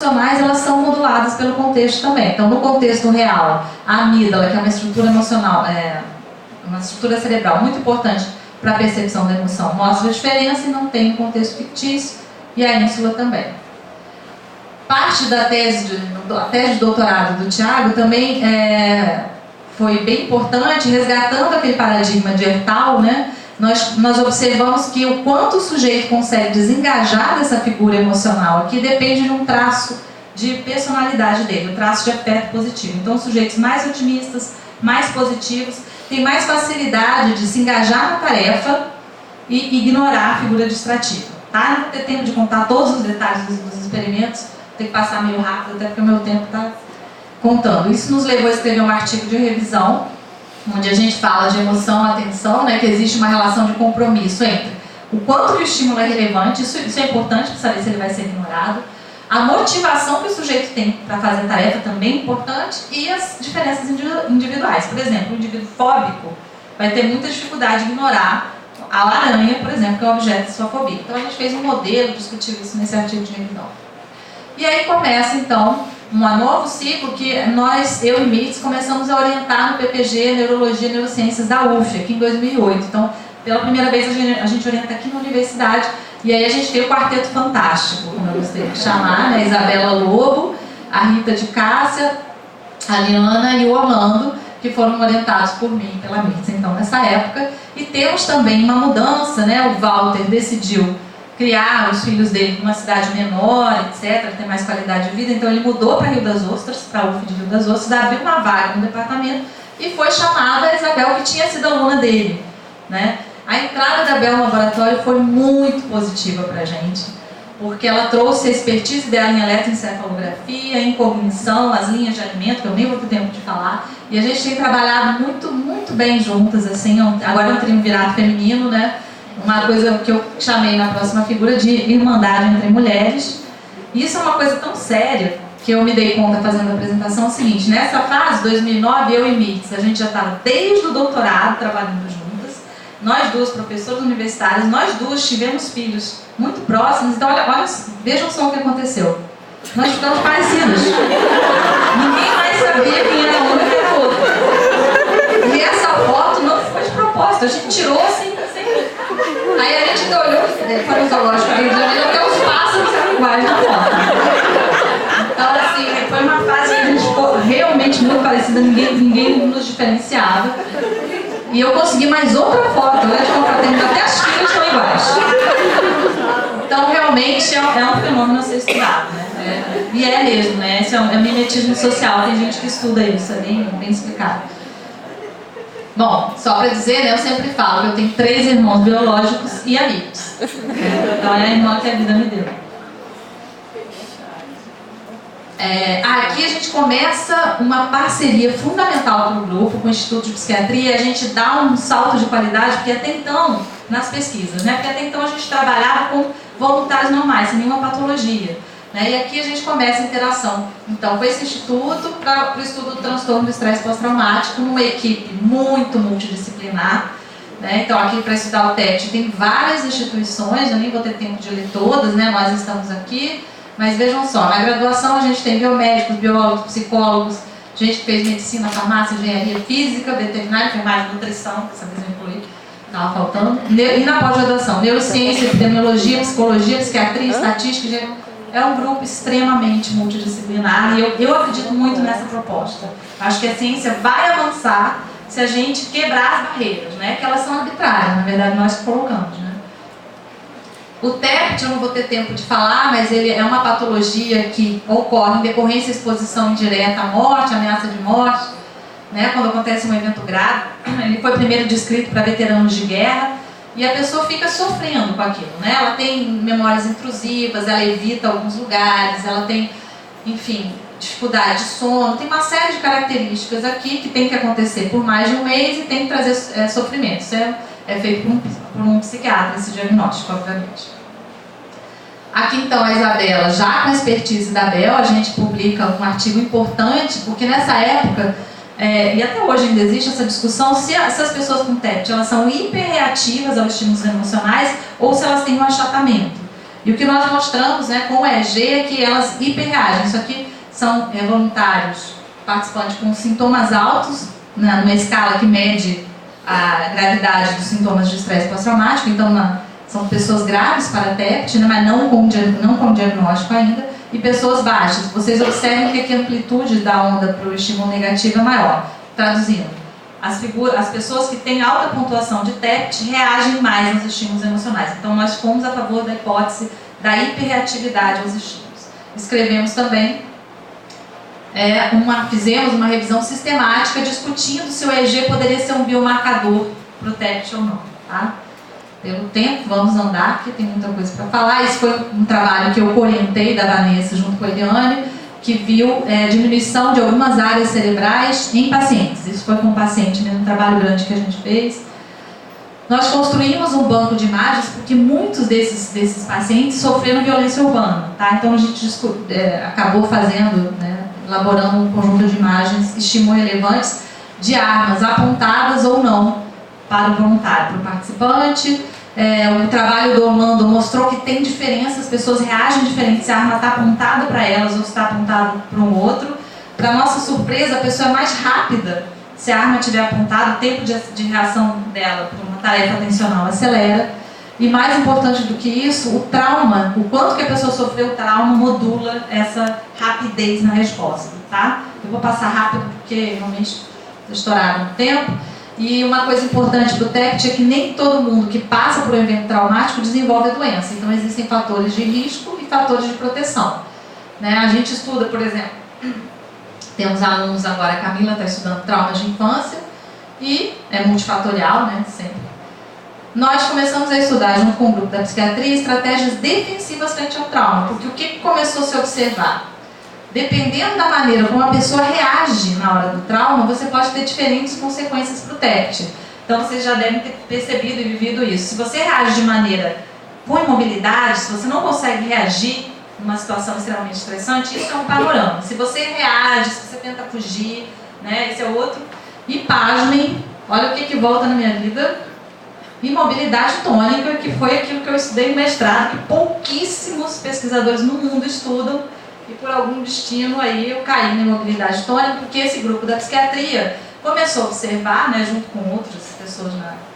emocionais, elas são moduladas pelo contexto também. Então, no contexto real, a amígdala, que é uma estrutura emocional, uma estrutura cerebral muito importante para a percepção da emoção, mostra a diferença e não tem um contexto fictício, e a ínsula também. Parte da tese de doutorado do Thiago também foi bem importante, resgatando aquele paradigma de Ertal, né? Nós observamos que o quanto o sujeito consegue desengajar dessa figura emocional aqui depende de um traço de personalidade dele, um traço de afeto positivo. Então, os sujeitos mais otimistas, mais positivos, têm mais facilidade de se engajar na tarefa e ignorar a figura distrativa. Tá? Não vou ter tempo de contar todos os detalhes dos experimentos, tem que passar meio rápido, até porque o meu tempo está contando. Isso nos levou a escrever um artigo de revisão, onde a gente fala de emoção, atenção, né, que existe uma relação de compromisso entre o quanto que o estímulo é relevante, isso é importante para saber se ele vai ser ignorado, a motivação que o sujeito tem para fazer a tarefa também é importante, e as diferenças individuais. Por exemplo, o indivíduo fóbico vai ter muita dificuldade de ignorar a aranha, por exemplo, que é o objeto de sua fobia. Então a gente fez um modelo, discutiu isso nesse artigo de revisão. E aí começa então um novo ciclo que eu e Mirtz, começamos a orientar no PPG Neurologia e Neurociências da UF, aqui em 2008. Então, pela primeira vez a gente orienta aqui na universidade, e aí a gente tem o Quarteto Fantástico, como eu gostei de chamar, né? A Isabela Lobo, a Rita de Cássia, a Liana e o Orlando, que foram orientados por mim e pela Mirtz, então, nessa época. E temos também uma mudança, né? O Walter decidiu criar os filhos dele numa cidade menor, etc., ter mais qualidade de vida, então ele mudou para Rio das Ostras, para a UF de Rio das Ostras, abriu uma vaga no departamento e foi chamada a Isabel, que tinha sido aluna dele, né? A entrada da Bel no laboratório foi muito positiva para a gente, porque ela trouxe a expertise dela em eletroencefalografia, em cognição, as linhas de alimento, que eu nem vou ter tempo de falar, e a gente tem trabalhado muito, muito bem juntas, assim, agora é um triunvirato feminino, né? Uma coisa que eu chamei na próxima figura de irmandade entre mulheres. E isso é uma coisa tão séria que eu me dei conta fazendo a apresentação, é o seguinte: nessa fase, 2009, eu e Mirtz, a gente já estava desde o doutorado trabalhando juntas, nós duas professoras universitárias, nós duas tivemos filhos muito próximos, então olha, vejam só o que aconteceu. Nós ficamos parecidas. Ninguém mais sabia quem era uma e quem era outra. E essa foto não foi de propósito, a gente tirou assim. Aí a gente olhou para o zoológico do Rio de Janeiro, até os pássaros eram iguais na foto. Então, assim, foi uma fase que a gente ficou realmente muito parecida, ninguém nos diferenciava. E eu consegui mais outra foto, né, de confraternidade, até as filhas estão iguais. Então, realmente, é um fenômeno a ser estudado, né? E é mesmo, né? Esse é mimetismo social, tem gente que estuda isso, é bem explicado. Bom, só para dizer, né, eu sempre falo que eu tenho 3 irmãos biológicos e amigos. Então é a irmã que a vida me deu. Aqui a gente começa uma parceria fundamental para o grupo, com o Instituto de Psiquiatria, e a gente dá um salto de qualidade, porque até então, nas pesquisas, né, porque até então a gente trabalhava com voluntários normais, sem nenhuma patologia. Né? E aqui a gente começa a interação, então, com esse instituto para o estudo do transtorno do estresse pós-traumático, numa equipe muito multidisciplinar. Né? Então, aqui para estudar o TET tem várias instituições, eu nem vou ter tempo de ler todas, né? Nós estamos aqui, mas vejam só, na graduação a gente tem biomédicos, biólogos, psicólogos, gente que fez medicina, farmácia, engenharia física, veterinária, enfermagem, nutrição, essa vez eu incluí, estava faltando, e na pós-graduação, neurociência, epidemiologia, psicologia, psiquiatria, estatística, é um grupo extremamente multidisciplinar, e eu acredito muito nessa proposta. Acho que a ciência vai avançar se a gente quebrar as barreiras, né? Que elas são arbitrárias, na verdade nós que colocamos, né? O TEPT, eu não vou ter tempo de falar, mas ele é uma patologia que ocorre em decorrência de exposição indireta à morte, ameaça de morte, né? Quando acontece um evento grave. Ele foi primeiro descrito para veteranos de guerra, e a pessoa fica sofrendo com aquilo, né? Ela tem memórias intrusivas, ela evita alguns lugares, ela tem, enfim, dificuldade de sono, tem uma série de características aqui que tem que acontecer por mais de um mês e tem que trazer sofrimento. Isso é feito por um psiquiatra, esse diagnóstico, obviamente. Aqui então a Isabela, já com a expertise da Bel, a gente publica um artigo importante, porque nessa época, e até hoje ainda existe essa discussão, se essas pessoas com TEPT, elas são hiperreativas aos estímulos emocionais ou se elas têm um achatamento. E o que nós mostramos, né, com o EEG é que elas hiperreagem. Isso aqui são voluntários participantes com sintomas altos, né, numa escala que mede a gravidade dos sintomas de estresse pós-traumático. Então, são pessoas graves para TEPT, né, mas não com diagnóstico ainda, e pessoas baixas. Vocês observam que aqui a amplitude da onda para o estímulo negativo é maior. Traduzindo, as pessoas que têm alta pontuação de TEPT reagem mais aos estímulos emocionais. Então, nós fomos a favor da hipótese da hiperreatividade aos estímulos. Escrevemos também, fizemos uma revisão sistemática discutindo se o EEG poderia ser um biomarcador para o TEPT ou não. Tá? Pelo tempo, vamos andar, porque tem muita coisa para falar. Esse foi um trabalho que eu orientei da Vanessa junto com a Eliane, que viu diminuição de algumas áreas cerebrais em pacientes. Isso foi com um paciente, né, um trabalho grande que a gente fez. Nós construímos um banco de imagens porque muitos desses pacientes sofreram violência urbana. Tá? Então a gente acabou fazendo, né, elaborando um conjunto de imagens estímulo-relevantes de armas apontadas ou não para o voluntário, para o participante. O trabalho do Orlando mostrou que tem diferença, as pessoas reagem diferente se a arma está apontada para elas ou se está apontada para um outro. Para nossa surpresa, a pessoa é mais rápida se a arma estiver apontada, o tempo de reação dela para uma tarefa atencional acelera. E mais importante do que isso, o trauma, o quanto que a pessoa sofreu o trauma modula essa rapidez na resposta. Tá? Eu vou passar rápido porque realmente estouraram o tempo. E uma coisa importante do TEPT é que nem todo mundo que passa por um evento traumático desenvolve a doença. Então, existem fatores de risco e fatores de proteção. Né? A gente estuda, por exemplo, temos alunos agora, a Camila está estudando traumas de infância e é multifatorial, né? Sempre. Nós começamos a estudar, junto com o grupo da psiquiatria, estratégias defensivas frente ao trauma. Porque o que começou a se observar? Dependendo da maneira como a pessoa reage na hora do trauma, você pode ter diferentes consequências para o TEPT. Então, vocês já devem ter percebido e vivido isso. Se você reage de maneira com imobilidade, se você não consegue reagir numa situação extremamente estressante, isso é um panorama. Se você reage, se você tenta fugir, né, esse é outro. E pasmem, olha o que volta na minha vida. Imobilidade tônica, que foi aquilo que eu estudei no mestrado, que pouquíssimos pesquisadores no mundo estudam. E por algum destino aí eu caí na imobilidade tônica, porque esse grupo da psiquiatria começou a observar, né, junto com outras pessoas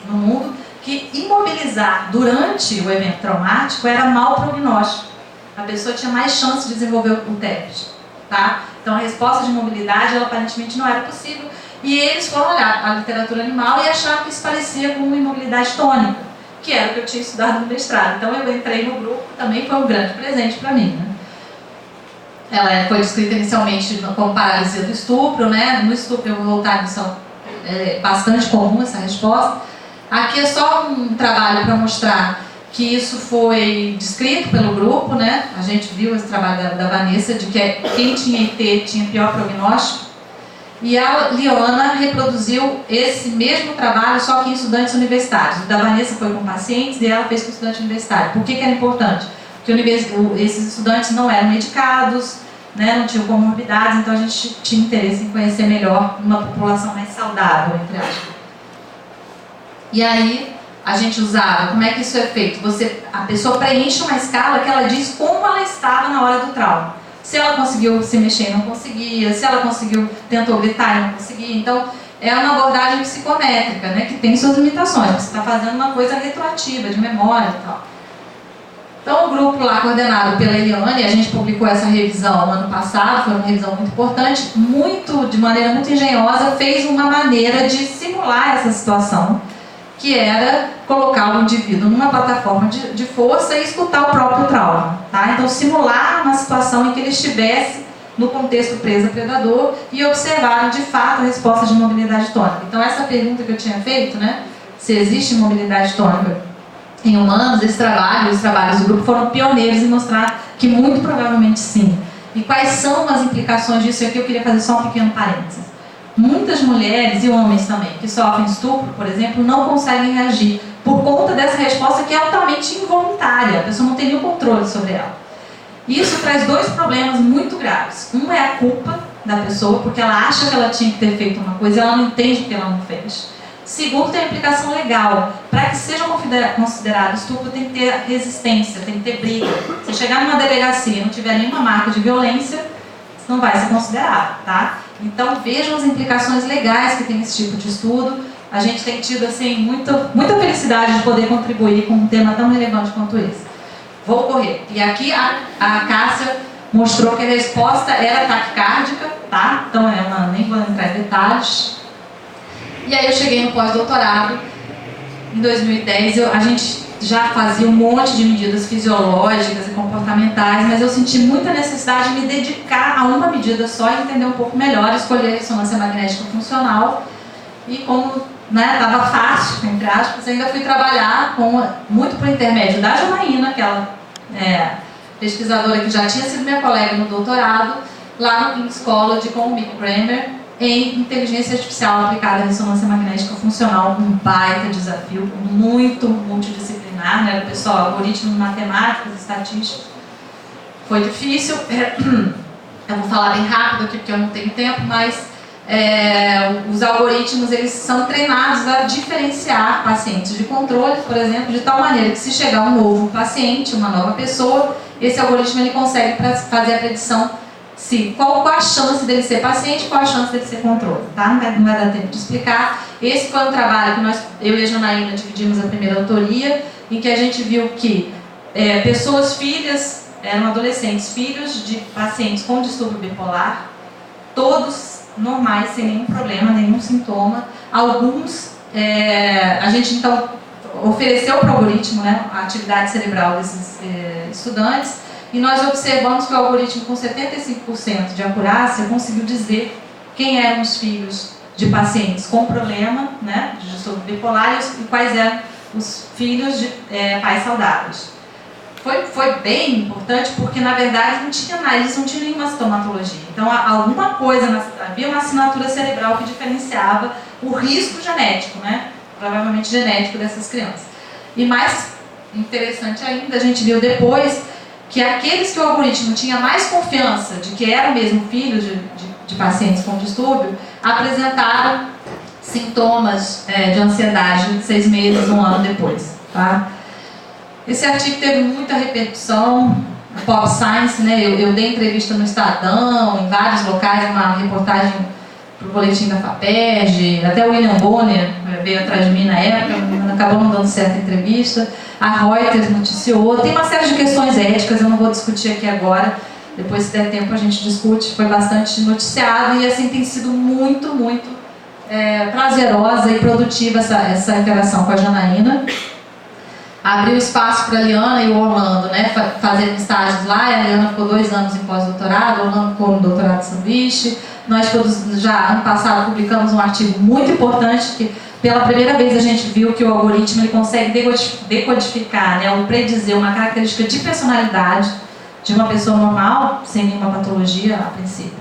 no mundo, que imobilizar durante o evento traumático era mau prognóstico. A pessoa tinha mais chance de desenvolver o TEPT. Tá? Então a resposta de imobilidade ela aparentemente não era possível. E eles foram olhar a literatura animal e acharam que isso parecia com uma imobilidade tônica, que era o que eu tinha estudado no mestrado. Então eu entrei no grupo, também foi um grande presente para mim. Né? Ela foi descrita inicialmente como paralisia do estupro, né? No estupro eu vou voltar, isso é bastante comum essa resposta. Aqui é só um trabalho para mostrar que isso foi descrito pelo grupo, né? A gente viu esse trabalho da Vanessa, de que quem tinha IT tinha pior prognóstico. E a Liana reproduziu esse mesmo trabalho, só que em estudantes universitários. O da Vanessa foi com pacientes e ela fez com estudante universitário. Por que era importante? Porque esses estudantes não eram medicados, né, não tinham comorbidades, então a gente tinha interesse em conhecer melhor uma população mais saudável, entre aspas. E aí a gente usava, como é que isso é feito? A pessoa preenche uma escala que ela diz como ela estava na hora do trauma. Se ela conseguiu se mexer e não conseguia, se ela tentou gritar e não conseguia. Então, é uma abordagem psicométrica, né, que tem suas limitações. Você está fazendo uma coisa retroativa, de memória e tal. Então, o grupo lá, coordenado pela Eliane, a gente publicou essa revisão ano passado, foi uma revisão muito importante, de maneira muito engenhosa, fez uma maneira de simular essa situação, que era colocar o indivíduo numa plataforma de força e escutar o próprio trauma. Tá? Então, simular uma situação em que ele estivesse no contexto presa-predador e observaram, de fato, a resposta de imobilidade tônica. Então, essa pergunta que eu tinha feito, né, se existe imobilidade tônica em humanos, os trabalhos do grupo foram pioneiros em mostrar que muito provavelmente sim. E quais são as implicações disso? E aqui eu queria fazer só um pequeno parênteses. Muitas mulheres e homens também que sofrem estupro, por exemplo, não conseguem reagir por conta dessa resposta que é altamente involuntária. A pessoa não tem nenhum controle sobre ela. Isso traz dois problemas muito graves. Um é a culpa da pessoa, porque ela acha que ela tinha que ter feito uma coisa e ela não entende porque ela não fez. Segundo, tem a implicação legal. Para que seja considerado estupro, tem que ter resistência, tem que ter briga. Se chegar numa delegacia e não tiver nenhuma marca de violência, não vai ser considerado, tá? Então, vejam as implicações legais que tem esse tipo de estudo. A gente tem tido, assim, muita felicidade de poder contribuir com um tema tão relevante quanto esse. Vou correr. E aqui a Cássia mostrou que a resposta era taquicárdica, tá? Então, nem vou entrar em detalhes. E aí eu cheguei no pós-doutorado, em 2010, a gente já fazia um monte de medidas fisiológicas e comportamentais, mas eu senti muita necessidade de me dedicar a uma medida só e entender um pouco melhor, escolher a ressonância magnética funcional. E como estava fácil, entre aspas, ainda fui trabalhar muito por intermédio da Janaína, aquela pesquisadora que já tinha sido minha colega no doutorado, lá no King's College com o Mick Kramer, em inteligência artificial aplicada à ressonância magnética funcional, um baita desafio, muito multidisciplinar, né? O pessoal, algoritmos matemáticos, estatísticos, foi difícil. Eu vou falar bem rápido aqui porque eu não tenho tempo, mas os algoritmos, eles são treinados a diferenciar pacientes de controle, por exemplo, de tal maneira que se chegar um novo paciente, uma nova pessoa, esse algoritmo ele consegue fazer a predição qual a chance dele ser paciente, qual a chance dele ser controle, tá? Não vai dar tempo de explicar. Esse foi um trabalho que eu e a Janaína dividimos a primeira autoria, em que a gente viu que pessoas filhas, eram adolescentes, filhos de pacientes com distúrbio bipolar, todos normais, sem nenhum problema, nenhum sintoma. Alguns, a gente então ofereceu para o algoritmo, né, a atividade cerebral desses estudantes, e nós observamos que o algoritmo, com 75% de acurácia, conseguiu dizer quem eram os filhos de pacientes com problema, né, de distúrbio bipolar, e quais eram os filhos de pais saudáveis. Foi bem importante porque, na verdade, não tinha nada, eles não tinham nenhuma sintomatologia. Então, alguma coisa, havia uma assinatura cerebral que diferenciava o risco genético, né, provavelmente genético dessas crianças. E mais interessante ainda, a gente viu depois que aqueles que o algoritmo tinha mais confiança de que eram mesmo filhos de pacientes com distúrbio, apresentaram sintomas de ansiedade 6 meses, 1 ano depois, tá? Esse artigo teve muita repercussão, Pop Science, né? Eu dei entrevista no Estadão, em vários locais, uma reportagem para o boletim da FAPERJ, até o William Bonner veio atrás de mim na época, acabou não dando certa entrevista, a Reuters noticiou, tem uma série de questões éticas, eu não vou discutir aqui agora, depois se der tempo a gente discute, foi bastante noticiado e assim tem sido muito prazerosa e produtiva essa interação com a Janaína. Abriu espaço para a Liana e o Orlando, né, fazendo estágios lá. A Liana ficou 2 anos em pós-doutorado, o Orlando ficou no doutorado de sanduíche. Nós já ano passado publicamos um artigo muito importante que pela primeira vez a gente viu que o algoritmo ele consegue decodificar, né, ou predizer uma característica de personalidade de uma pessoa normal, sem nenhuma patologia a princípio.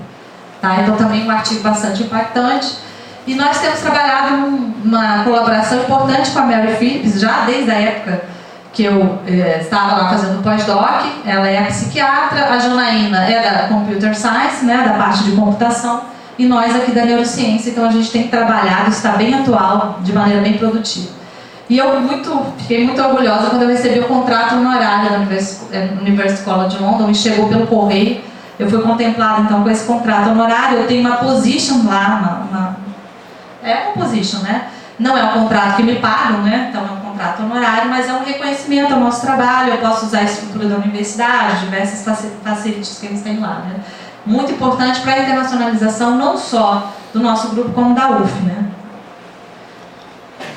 Tá? Então também um artigo bastante impactante. E nós temos trabalhado uma colaboração importante com a Mary Phillips, já desde a época que eu estava lá fazendo pós-doc. Ela é a psiquiatra, a Janaína é da Computer Science, né, da parte de computação, e nós aqui da neurociência. Então a gente tem trabalhado, está bem atual, de maneira bem produtiva. E eu fiquei muito orgulhosa quando eu recebi o contrato honorário da University College de London, e chegou pelo correio. Eu fui contemplada então com esse contrato honorário. Eu tenho uma position lá, uma position, né? Não é um contrato que me pagam, né? Então é um contrato honorário, mas é um reconhecimento ao nosso trabalho. Eu posso usar a estrutura da universidade, diversas facilities que eles têm lá, né? Muito importante para a internacionalização, não só do nosso grupo, como da UF, né?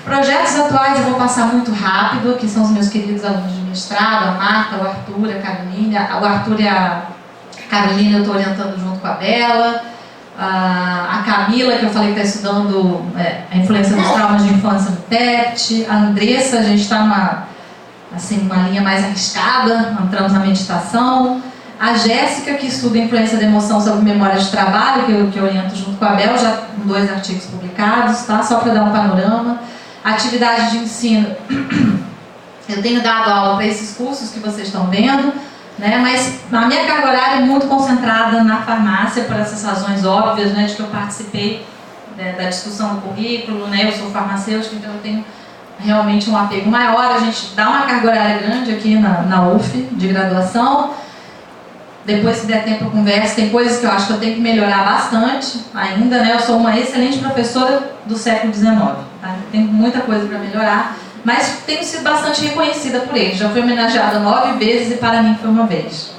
Projetos atuais eu vou passar muito rápido, que são os meus queridos alunos de mestrado, a Marta, o Arthur, a Carolina. O Arthur e a Carolina eu estou orientando junto com a Bela. A Camila, que eu falei que está estudando a influência dos traumas de infância no TEPT. A Andressa, a gente está numa linha mais arriscada, entramos na meditação. A Jéssica, que estuda a influência da emoção sobre memória de trabalho, que eu oriento junto com a Bel, já com 2 artigos publicados, tá? Só para dar um panorama. Atividade de ensino, eu tenho dado aula para esses cursos que vocês estão vendo, né? Mas a minha carga horária é muito concentrada na farmácia, por essas razões óbvias, né, de que eu participei da discussão do currículo, né? Eu sou farmacêutica, então eu tenho realmente um apego maior. A gente dá uma carga horária grande aqui na UF, de graduação. Depois, se der tempo, eu converso. Tem coisas que eu acho que eu tenho que melhorar bastante ainda, né? Eu sou uma excelente professora do século XIX, tá? Tem muita coisa para melhorar, mas tenho sido bastante reconhecida por eles. Já fui homenageada 9 vezes e para mim foi uma vez.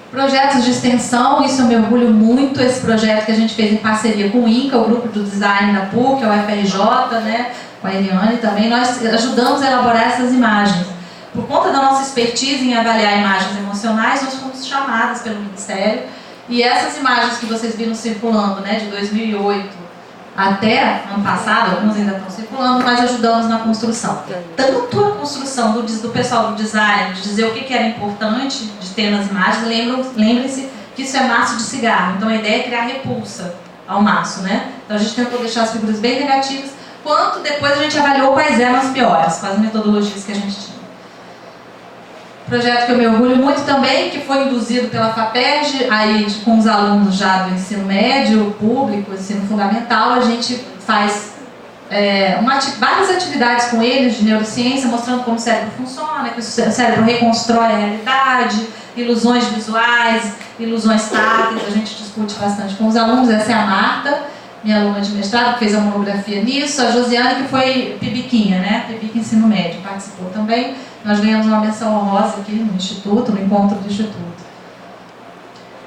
Projetos de extensão, isso eu me orgulho muito. Esse projeto que a gente fez em parceria com o INCA, o grupo do design da PUC, a UFRJ, né? Com a Eliane também, nós ajudamos a elaborar essas imagens. Por conta da nossa expertise em avaliar imagens emocionais, nós fomos chamadas pelo Ministério, e essas imagens que vocês viram circulando, né, de 2008 até ano passado, algumas ainda estão circulando, nós ajudamos na construção. Tanto a construção do pessoal do design, de dizer o que era importante de ter nas imagens, lembrem-se que isso é maço de cigarro, então a ideia é criar repulsa ao maço, né? Então a gente tentou deixar as figuras bem negativas, quanto depois a gente avaliou quais eram as piores, com as metodologias que a gente tinha. Projeto que eu me orgulho muito também, que foi induzido pela FAPERJ, aí com os alunos já do ensino médio, público, ensino fundamental, a gente faz várias atividades com eles de neurociência, mostrando como o cérebro funciona, que o cérebro reconstrói a realidade, ilusões visuais, ilusões táteis, a gente discute bastante com os alunos. Essa é a Marta, minha aluna de mestrado, que fez a monografia nisso, a Josiane, que foi pibiquinha, né? Pibica Ensino Médio, participou também. Nós ganhamos uma menção honrosa aqui no Instituto, no encontro do Instituto.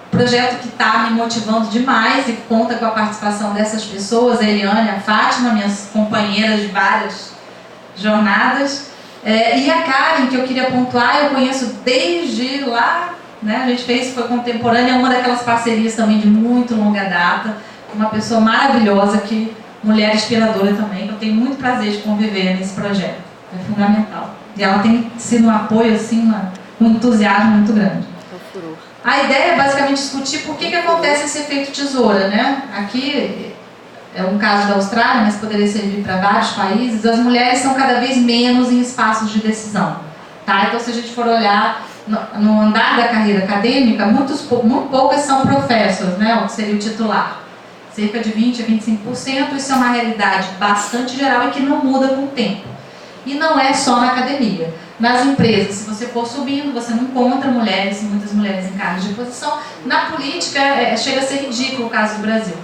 Projeto que está me motivando demais e conta com a participação dessas pessoas, a Eliane, a Fátima, minhas companheiras de várias jornadas, e a Karen, que eu queria pontuar, eu conheço desde lá, né? A gente foi contemporânea, uma daquelas parcerias também de muito longa data, uma pessoa maravilhosa, mulher inspiradora também, que eu tenho muito prazer de conviver nesse projeto, é fundamental. E ela tem sido um apoio, assim, um entusiasmo muito grande. A ideia é basicamente discutir por que acontece esse efeito tesoura, né? Aqui é um caso da Austrália, mas poderia servir para vários países. As mulheres são cada vez menos em espaços de decisão, tá? Então, se a gente for olhar no andar da carreira acadêmica, muito poucas são professors, né? O que seria o titular. Cerca de 20% a 25%, isso é uma realidade bastante geral e que não muda com o tempo. E não é só na academia. Nas empresas, se você for subindo, você não encontra mulheres, muitas mulheres em cargos de posição. Na política, chega a ser ridículo o caso do Brasil.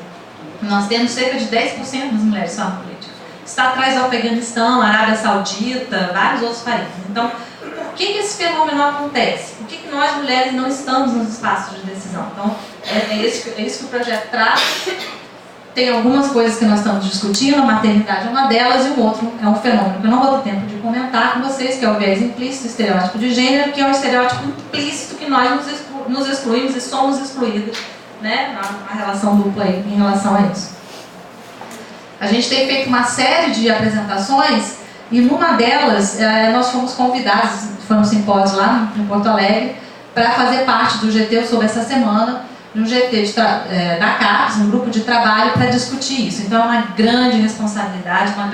Nós temos cerca de 10% das mulheres só na política. Está atrás do Afeganistão, Arábia Saudita, vários outros países. Então, por que esse fenômeno acontece? Por que nós, mulheres, não estamos nos espaços de decisão? Então, é isso que o projeto traz. Tem algumas coisas que nós estamos discutindo, a maternidade é uma delas, e o outro é um fenômeno que eu não vou ter tempo de comentar com vocês, que é o viés implícito, o estereótipo de gênero, que é um estereótipo implícito que nós nos excluímos e somos excluídas, né, na relação dupla aí, em relação a isso. A gente tem feito uma série de apresentações, e numa delas nós fomos convidados, foi um simpósio lá em Porto Alegre, para fazer parte do GT, eu soube essa semana, no GT da CAPES, um grupo de trabalho para discutir isso. Então é uma grande responsabilidade, uma